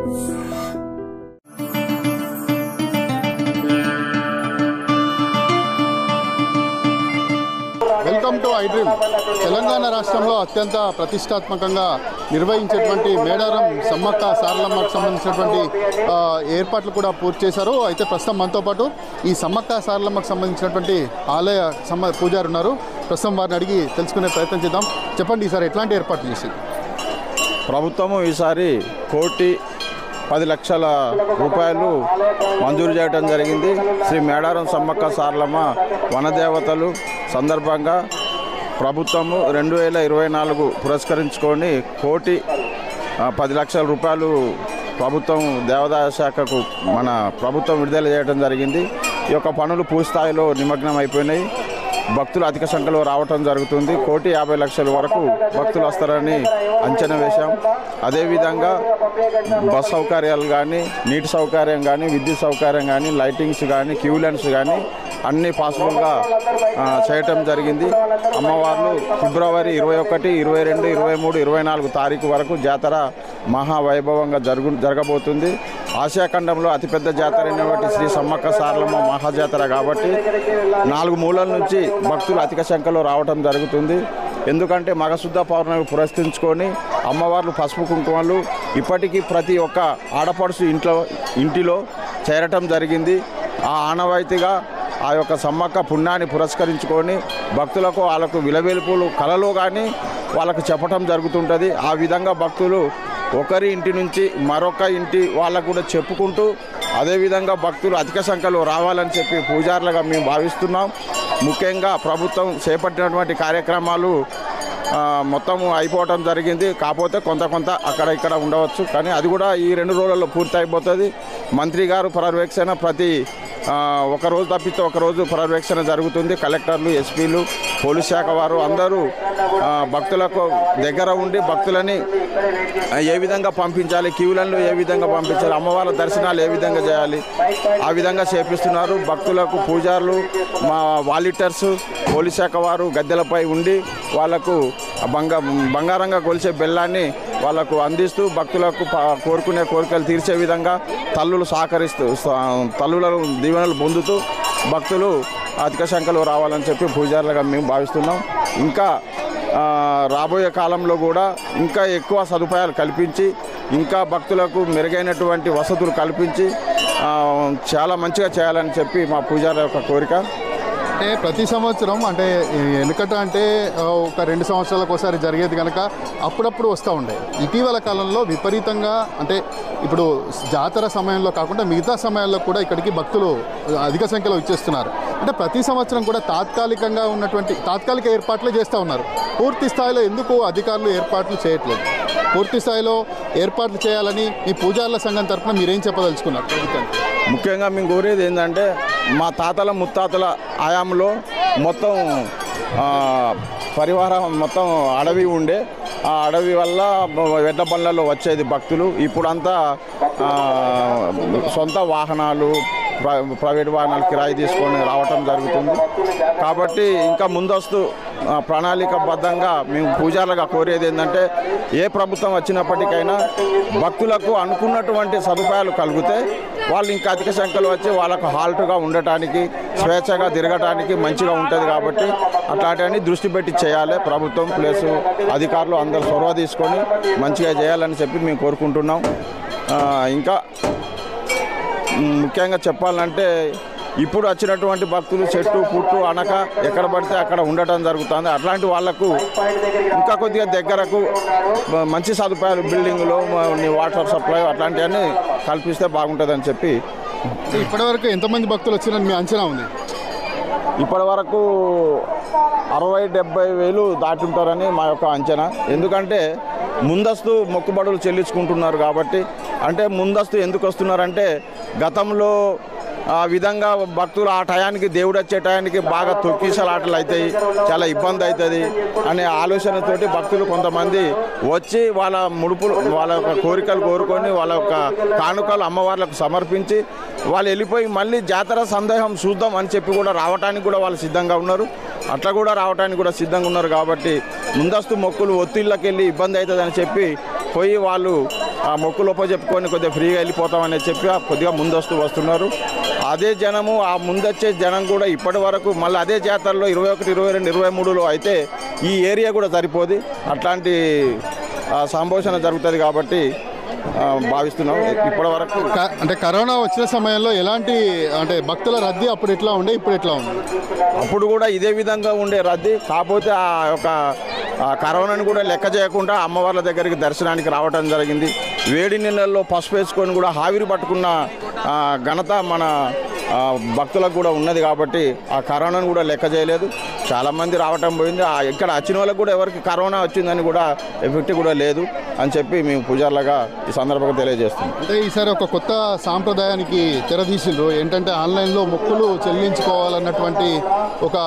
Welcome to iDream. Telangana రాష్ట్రంలో అత్యంత ప్రతిష్టాత్మకంగా నిర్వహించేటువంటి మేడారం సమ్మక్క సారలమ్మకు సంబంధించినటువంటి ఏర్పాట్లు కూడా పూర్తి చేశారు. అయితే ప్రస్తుతం మనతో పాటు ఈ సమ్మక్క సారలమ్మకు సంబంధించినటువంటి ఆలయ పూజారి ఉన్నారు. ప్రస్తుతం వారిని అడిగి తెలుసుకునే ప్రయత్నం చేద్దాం. చెప్పండి, ఈసారి ఎట్లాంటి ఏర్పాట్లు చేసి? ప్రభుత్వము ఈసారి 1,10,00,000 రూపాయలు మంజూరు చేయడం జరిగింది. శ్రీ మేడారం సమ్మక్క సారలమ్మ వనదేవతలు సందర్భంగా ప్రభుత్వము 2024 పురస్కరించుకొని 1,10,00,000 రూపాయలు ప్రభుత్వం దేవాదాయ శాఖకు మన ప్రభుత్వం విడుదల చేయడం జరిగింది. ఈ యొక్క పనులు పూర్తిస్థాయిలో నిమగ్నం అయిపోయినాయి. భక్తులు అధిక సంఖ్యలో రావటం జరుగుతుంది. 1,50,00,000 వరకు భక్తులు వస్తారని అంచనా వేశాం. అదేవిధంగా బస్ సౌకర్యాలు కానీ, నీటి సౌకర్యం కానీ, విద్యుత్ సౌకర్యం కానీ, లైటింగ్స్ కానీ, క్యూ లైన్స్ కానీ అన్నీ పాసిబుల్గా చేయటం జరిగింది. అమ్మవార్లు ఫిబ్రవరి 21, 22, 23, 24 తారీఖు వరకు జాతర మహావైభవంగా జరగబోతుంది. ఆసియా ఖండంలో అతిపెద్ద జాతర అయినటువంటి శ్రీ సమ్మక్క సారలమ్మ మహాజాతర కాబట్టి 4 మూలల నుంచి భక్తులు అధిక సంఖ్యలో రావటం జరుగుతుంది. ఎందుకంటే మగశుద్ధ పౌర్ణమి పురస్కరించుకొని అమ్మవార్లు పసుపు కుంకుమలు ఇప్పటికీ ప్రతి ఒక్క ఆడపడుచు ఇంటిలో చేరటం జరిగింది. ఆ ఆనవాయితీగా ఆ యొక్క సమ్మక్క పుణ్యాన్ని పురస్కరించుకొని భక్తులకు వాళ్ళకు విలవేల్పులు కలలో కానీ వాళ్ళకు చెప్పటం జరుగుతుంటుంది. ఆ విధంగా భక్తులు ఒకరి ఇంటి నుంచి మరొక ఇంటి వాళ్ళకు కూడా చెప్పుకుంటూ అదేవిధంగా భక్తులు అధిక సంఖ్యలో రావాలని చెప్పి పూజారులుగా మేము భావిస్తున్నాం. ముఖ్యంగా ప్రభుత్వం చేపట్టినటువంటి కార్యక్రమాలు మొత్తం అయిపోవటం జరిగింది. కాకపోతే కొంత అక్కడ ఇక్కడ ఉండవచ్చు, కానీ అది కూడా ఈ 2 రోజుల్లో పూర్తి అయిపోతుంది. మంత్రి గారు పర్యవేక్షణ ప్రతి ఒకరోజు తప్పితే ఒకరోజు పర్యవేక్షణ జరుగుతుంది. కలెక్టర్లు, ఎస్పీలు, పోలీస్ శాఖ వారు అందరూ భక్తులకు దగ్గర ఉండి భక్తులని ఏ విధంగా పంపించాలి, క్యూలను ఏ విధంగా పంపించాలి, అమ్మవారి దర్శనాలు ఏ విధంగా చేయాలి, ఆ విధంగా చేపిస్తున్నారు. భక్తులకు పూజారులు, మా వాలంటీర్స్, పోలీస్ శాఖ వారు గద్దెలపై ఉండి వాళ్లకు బంగారంగా కొలిచే బెల్లాన్ని వాళ్ళకు అందిస్తూ భక్తులకు కోరుకునే కోరికలు తీర్చే విధంగా తల్లులు సహకరిస్తూ తల్లుల దీవెనలు పొందుతూ భక్తులు అధిక సంఖ్యలో రావాలని చెప్పి పూజారులుగా మేము భావిస్తున్నాం. ఇంకా రాబోయే కాలంలో కూడా ఇంకా ఎక్కువ సదుపాయాలు కల్పించి ఇంకా భక్తులకు మెరుగైనటువంటి వసతులు కల్పించి చాలా మంచిగా చేయాలని చెప్పి మా పూజారుల యొక్క కోరిక. అంటే ప్రతి సంవత్సరం అంటే వెనుకట అంటే ఒక 2 సంవత్సరాలకు ఒకసారి జరిగేది కనుక అప్పుడప్పుడు వస్తూ ఉండే. ఇటీవల కాలంలో విపరీతంగా అంటే ఇప్పుడు జాతర సమయంలో కాకుండా మిగతా సమయాల్లో కూడా ఇక్కడికి భక్తులు అధిక సంఖ్యలో ఇచ్చేస్తున్నారు. అంటే ప్రతి సంవత్సరం కూడా తాత్కాలిక ఏర్పాట్లే చేస్తూ ఉన్నారు. పూర్తి స్థాయిలో ఎందుకు అధికారులు ఏర్పాట్లు చేయట్లేదు? పూర్తి స్థాయిలో ఏర్పాట్లు చేయాలని మీ పూజారుల సంఘం తరఫున మీరేం చెప్పదలుచుకున్నారు ప్రభుత్వానికి? ముఖ్యంగా మేము కోరేది ఏంటంటే మా తాతల ముత్తాతల ఆయాంలో మొత్తం పరివారం మొత్తం అడవి ఉండే. ఆ అడవి వల్ల ఎడ్ల బండ్లలో వచ్చేది భక్తులు. ఇప్పుడంతా సొంత వాహనాలు, ప్రైవేట్ వాహనాలు కిరాయి తీసుకొని రావటం జరుగుతుంది. కాబట్టి ఇంకా ముందస్తు ప్రణాళికబద్ధంగా మేము పూజారులుగా కోరేది ఏంటంటే ఏ ప్రభుత్వం వచ్చినప్పటికైనా భక్తులకు అనుకున్నటువంటి సదుపాయాలు కలిగితే వాళ్ళు ఇంకా అధిక సంఖ్యలో వచ్చి వాళ్ళకు హాల్ట్గా ఉండటానికి, స్వేచ్ఛగా తిరగటానికి మంచిగా ఉంటుంది. కాబట్టి అట్లాంటివన్నీ దృష్టి పెట్టి చేయాలి ప్రభుత్వం ప్లస్ అధికారులు అందరూ చొరవ తీసుకొని మంచిగా చేయాలని చెప్పి మేము కోరుకుంటున్నాం. ఇంకా ముఖ్యంగా చెప్పాలంటే ఇప్పుడు వచ్చినటువంటి భక్తులు చెట్టు పుట్టు అనక ఎక్కడ పడితే అక్కడ ఉండటం జరుగుతుంది. అట్లాంటి వాళ్లకు ఇంకా కొద్దిగా దగ్గరకు మంచి సదుపాయాలు, బిల్డింగ్లో వాటర్ సప్లై అట్లాంటివన్నీ కల్పిస్తే బాగుంటుందని చెప్పి. ఇప్పటివరకు ఎంతమంది భక్తులు వచ్చినారని మీ అంచనా ఉంది? ఇప్పటి వరకు 60-70 వేలు దాటుంటారని మా యొక్క అంచనా. ఎందుకంటే ముందస్తు మొక్కుబడులు చెల్లించుకుంటున్నారు కాబట్టి. అంటే ముందస్తు ఎందుకు వస్తున్నారంటే గతంలో ఆ విధంగా భక్తులు ఆ టయానికి దేవుడు వచ్చే టయానికి బాగా తొక్కిసలాటలు అవుతాయి, చాలా ఇబ్బంది అవుతుంది అనే ఆలోచనతోటి భక్తులు కొంతమంది వచ్చి వాళ్ళ ముడుపులు, వాళ్ళ యొక్క కోరికలు కోరుకొని వాళ్ళ యొక్క కానుకలు అమ్మవార్లకు సమర్పించి వాళ్ళు వెళ్ళిపోయి మళ్ళీ జాతర సందేహం చూద్దాం అని చెప్పి కూడా రావడానికి కూడా వాళ్ళు సిద్ధంగా ఉన్నారు. అట్లా కూడా రావడానికి కూడా సిద్ధంగా ఉన్నారు. కాబట్టి ముందస్తు మొక్కులు ఒత్తిళ్ళకి వెళ్ళి ఇబ్బంది అవుతుందని చెప్పి పోయి వాళ్ళు ఆ మొక్కులు చెప్పుకొని కొద్దిగా ఫ్రీగా వెళ్ళిపోతామని చెప్పి కొద్దిగా ముందస్తు వస్తున్నారు. అదే జనము ఆ ముందొచ్చే జనం కూడా ఇప్పటి వరకు మళ్ళీ అదే జాతరలో 21, 22, 23లో అయితే ఈ ఏరియా కూడా సరిపోదు. అట్లాంటి సంభాషణ జరుగుతుంది కాబట్టి భావిస్తున్నాం. ఇప్పటి వరకు అంటే కరోనా వచ్చిన సమయంలో ఎలాంటి అంటే భక్తుల రద్దీ అప్పుడు ఎట్లా ఉండే, ఇప్పుడు ఎట్లా ఉంది? అప్పుడు కూడా ఇదే విధంగా ఉండే రద్దీ, కాకపోతే ఆ యొక్క కరోనాను కూడా లెక్క చేయకుండా అమ్మవార్ల దగ్గరికి దర్శనానికి రావడం జరిగింది. వేడి నీళ్ళల్లో పసుపు వేసుకొని కూడా ఆవిరి పట్టుకున్న ఘనత మన భక్తులకు కూడా ఉన్నది కాబట్టి ఆ కరోనాను కూడా లెక్క చేయలేదు. చాలామంది రావటం పోయింది. ఇక్కడ వచ్చిన వాళ్ళకు కూడా ఎవరికి కరోనా వచ్చిందని కూడా ఎఫెక్ట్ కూడా లేదు అని చెప్పి మేము పూజారులుగా ఈ సందర్భంగా తెలియజేస్తున్నాం. అంటే ఈసారి ఒక కొత్త సాంప్రదాయానికి తెరదీసిండ్రు. ఏంటంటే ఆన్లైన్లో మొక్కులు చెల్లించుకోవాలన్నటువంటి ఒక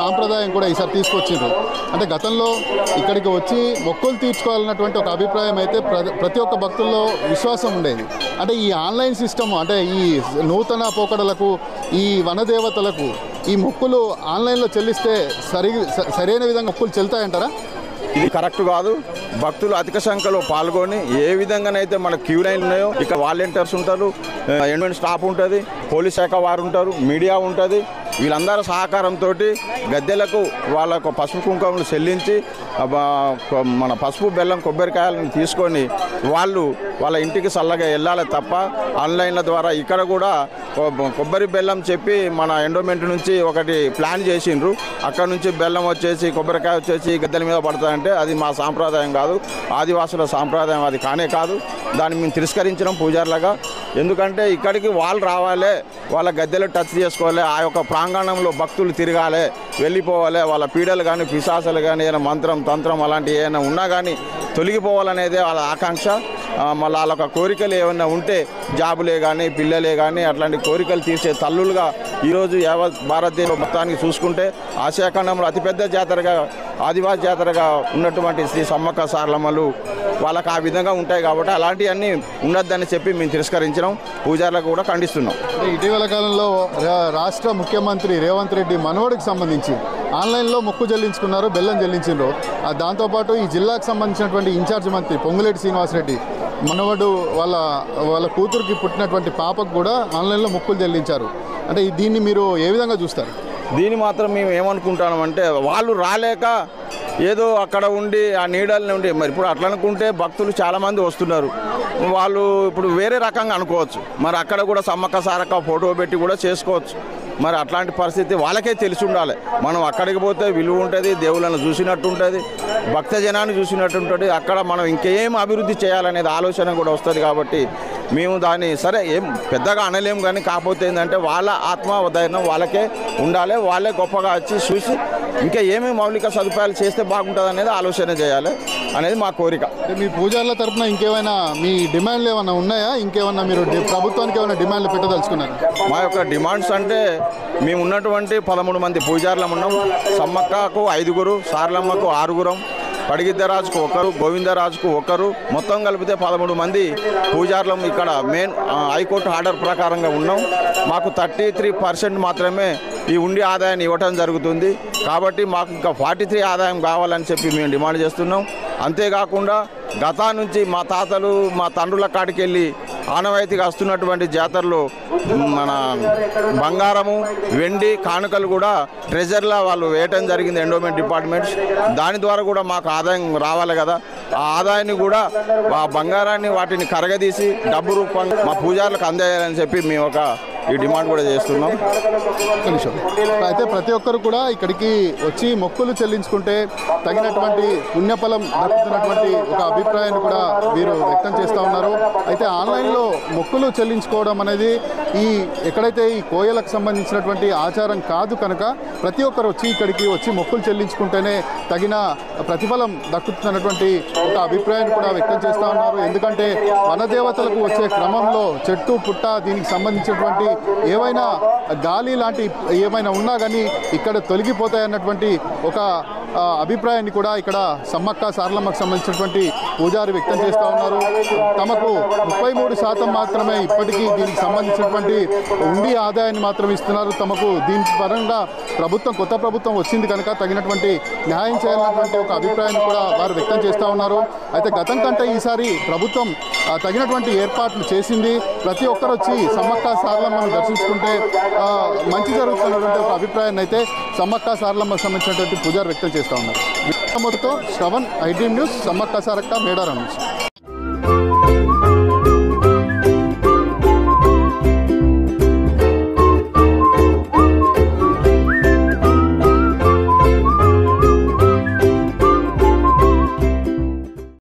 సాంప్రదాయం కూడా ఈసారి తీసుకొచ్చిండ్రు. అంటే గతంలో ఇక్కడికి వచ్చి మొక్కులు తీర్చుకోవాలన్నటువంటి ఒక అభిప్రాయం అయితే ప్రతి ఒక్క భక్తుల్లో విశ్వాసం ఉండేది. అంటే ఈ ఆన్లైన్ సిస్టమ్ అంటే ఈ నూతన పోకడలకు ఈ వనదేవతలకు ఈ మొక్కులు ఆన్లైన్లో చెల్లిస్తే సరైన విధంగా మొక్కులు చెల్లుతాయంటారా? ఇది కరెక్ట్ కాదు. భక్తులు అధిక సంఖ్యలో పాల్గొని ఏ విధంగానైతే మన క్యూ లైన్ ఉన్నాయో ఇక్కడ వాలంటీర్స్ ఉంటారు, ఎన్విరాన్మెంట్ స్టాఫ్ ఉంటుంది, పోలీస్ శాఖ వారు ఉంటారు, మీడియా ఉంటుంది. వీళ్ళందరూ సహకారంతో గద్దెలకు వాళ్ళకు పసుపు కుంకుమలు చెల్లించి మన పసుపు బెల్లం కొబ్బరికాయలను తీసుకొని వాళ్ళ ఇంటికి చల్లగా వెళ్ళాలి తప్ప ఆన్లైన్ల ద్వారా ఇక్కడ కూడా కొబ్బరి బెల్లం చెప్పి మన ఎండోమెంట్ నుంచి ఒకటి ప్లాన్ చేసిండ్రు. అక్కడ నుంచి బెల్లం వచ్చేసి కొబ్బరికాయ వచ్చేసి గద్దెల మీద పడతాయంటే అది మా సాంప్రదాయం కాదు, ఆదివాసుల సాంప్రదాయం అది కానే కాదు. దాన్ని మేము తిరస్కరించడం పూజారులుగా. ఎందుకంటే ఇక్కడికి వాళ్ళు రావాలి, వాళ్ళ గద్దెలు టచ్ చేసుకోవాలి, ఆ యొక్క ప్రాంగణంలో భక్తులు తిరగాలి, వెళ్ళిపోవాలి. వాళ్ళ పీడలు కానీ పిశాసాలు కానీ ఏదైనా మంత్రం తంత్రం అలాంటివి ఏమైనా ఉన్నా కానీ తొలగిపోవాలనేదే వాళ్ళ ఆకాంక్ష. మళ్ళీ వాళ్ళ కోరికలు ఏమైనా ఉంటే జాబులే కానీ పిల్లలే కానీ అట్లాంటి కోరికలు తీర్చే తల్లులుగా ఈరోజు యావత్ భారతదేశం మొత్తానికి చూసుకుంటే ఆసియా ఖండంలో అతిపెద్ద జాతరగా ఆదివాసి జాతరగా ఉన్నటువంటి శ్రీ సమ్మక్క సారలమ్మలు వాళ్ళకి ఆ విధంగా ఉంటాయి కాబట్టి అలాంటివన్నీ ఉండొద్దని చెప్పి మేము తిరస్కరించడం పూజారులకు కూడా ఖండిస్తున్నాం. ఇటీవల కాలంలో రాష్ట్ర ముఖ్యమంత్రి రేవంత్ రెడ్డి మనవడికి సంబంధించి ఆన్లైన్లో మొక్కు చెల్లించుకున్నారు, బెల్లం చెల్లించారు. దాంతోపాటు ఈ జిల్లాకు సంబంధించినటువంటి ఇన్ఛార్జ్ మంత్రి పొంగులేటి శ్రీనివాసరెడ్డి మనవడు వాళ్ళ కూతురికి పుట్టినటువంటి పాపకు కూడా ఆన్లైన్లో మొక్కులు చెల్లించారు. అంటే దీన్ని మీరు ఏ విధంగా చూస్తారు? దీన్ని మాత్రం మేము ఏమనుకుంటామంటే వాళ్ళు రాలేక ఏదో అక్కడ ఉండి ఆ నీడల్ని ఉండి మరి ఇప్పుడు అట్లా అనుకుంటే భక్తులు చాలామంది వస్తున్నారు. వాళ్ళు ఇప్పుడు వేరే రకంగా అనుకోవచ్చు. మరి అక్కడ కూడా సమ్మక్క సారక్క ఫోటో పెట్టి కూడా చేసుకోవచ్చు. మరి అట్లాంటి పరిస్థితి వాళ్ళకే తెలిసి ఉండాలి. మనం అక్కడికి పోతే విలువ ఉంటుంది, దేవుళ్ళను చూసినట్టు ఉంటుంది, భక్తజనాన్ని చూసినట్టు ఉంటుంది. అక్కడ మనం ఇంకేం అభివృద్ధి చేయాలనేది ఆలోచన కూడా వస్తుంది. కాబట్టి మేము దాన్ని సరే ఏం పెద్దగా అనలేము కానీ కాకపోతే ఏంటంటే వాళ్ళ ఆత్మధైర్యం వాళ్ళకే ఉండాలి. వాళ్ళే గొప్పగా వచ్చి చూసి ఇంకా ఏమేమి మౌలిక సదుపాయాలు చేస్తే బాగుంటుంది అనేది ఆలోచన చేయాలి అనేది మా కోరిక. మీ పూజారుల తరఫున ఇంకేమైనా మీ డిమాండ్లు ఏమైనా ఉన్నాయా? ఇంకేమన్నా మీరు ప్రభుత్వానికి ఏమైనా డిమాండ్లు పెట్టదలుచుకున్నారు? మా యొక్క డిమాండ్స్ అంటే మేము ఉన్నటువంటి 13 మంది పూజారులం ఉన్నాం. సమ్మక్కకు 5, సారలమ్మకు 6, పడిగిద్దరాజుకు 1, గోవిందరాజుకు 1, మొత్తం కలిపితే 13 మంది పూజారులం ఇక్కడ మెయిన్ హైకోర్టు ఆర్డర్ ప్రకారంగా ఉన్నాం. మాకు 33% మాత్రమే ఈ ఉండి ఆదాయాన్ని ఇవ్వటం జరుగుతుంది. కాబట్టి మాకు ఇంకా 43 ఆదాయం కావాలని చెప్పి మేము డిమాండ్ చేస్తున్నాం. అంతేకాకుండా గతా నుంచి మా తాతలు మా తండ్రుల కాడికి వెళ్ళి ఆనవాయితీగా వస్తున్నటువంటి జాతరలో మన బంగారము వెండి కానుకలు కూడా ట్రెజర్లా వాళ్ళు వేయటం జరిగింది ఎండోమెంట్ డిపార్ట్మెంట్స్. దాని ద్వారా కూడా మాకు ఆదాయం రావాలి కదా. ఆ ఆదాయాన్ని కూడా ఆ బంగారాన్ని వాటిని కరగదీసి డబ్బు రూపంగా మా పూజారులకు అందేయాలని చెప్పి మేము ఈ డిమాండ్ కూడా చేస్తున్నాం. అయితే ప్రతి ఒక్కరు కూడా ఇక్కడికి వచ్చి మొక్కులు చెల్లించుకుంటే తగినటువంటి పుణ్యఫలం దక్కుతున్నటువంటి ఒక అభిప్రాయాన్ని కూడా వీరు వ్యక్తం చేస్తూ ఉన్నారు. అయితే ఆన్లైన్లో మొక్కులు చెల్లించుకోవడం అనేది ఎక్కడైతే ఈ కోయలకు సంబంధించినటువంటి ఆచారం కాదు కనుక ప్రతి ఒక్కరు ఇక్కడికి వచ్చి మొక్కులు చెల్లించుకుంటేనే తగిన ప్రతిఫలం దక్కుతున్నటువంటి ఒక అభిప్రాయాన్ని కూడా వ్యక్తం చేస్తూ ఉన్నారు. ఎందుకంటే వనదేవతలకు వచ్చే క్రమంలో చెట్టు పుట్ట దీనికి సంబంధించినటువంటి ఏవైనా గాలి లాంటి ఏమైనా ఉన్నా కానీ ఇక్కడ తొలగిపోతాయన్నటువంటి ఒక అభిప్రాయాన్ని కూడా ఇక్కడ సమ్మక్క సారలమ్మకు సంబంధించినటువంటి పూజారి వ్యక్తం చేస్తూ ఉన్నారు. తమకు 33% మాత్రమే ఇప్పటికీ దీనికి సంబంధించినటువంటి ఉండి ఆదాయాన్ని మాత్రం ఇస్తున్నారు. తమకు దీని పరంగా కొత్త ప్రభుత్వం వచ్చింది కనుక తగినటువంటి న్యాయం చేయాలన్నటువంటి ఒక అభిప్రాయాన్ని కూడా వారు వ్యక్తం చేస్తూ ఉన్నారు. అయితే గతం కంటే ఈసారి ప్రభుత్వం తగినటువంటి ఏర్పాట్లు చేసింది. ప్రతి ఒక్కరు వచ్చి సమ్మక్క సారలమ్మను దర్శించుకుంటే మంచి జరుగుతున్నటువంటి ఒక అభిప్రాయాన్ని అయితే సమ్మక్క సారలమ్మకు సంబంధించినటువంటి పూజారి వ్యక్తం చేస్తూ ఉన్నారు. మొదటితో Shravan, I dream news, Sammakka Sarakka, Medaram నుంచి.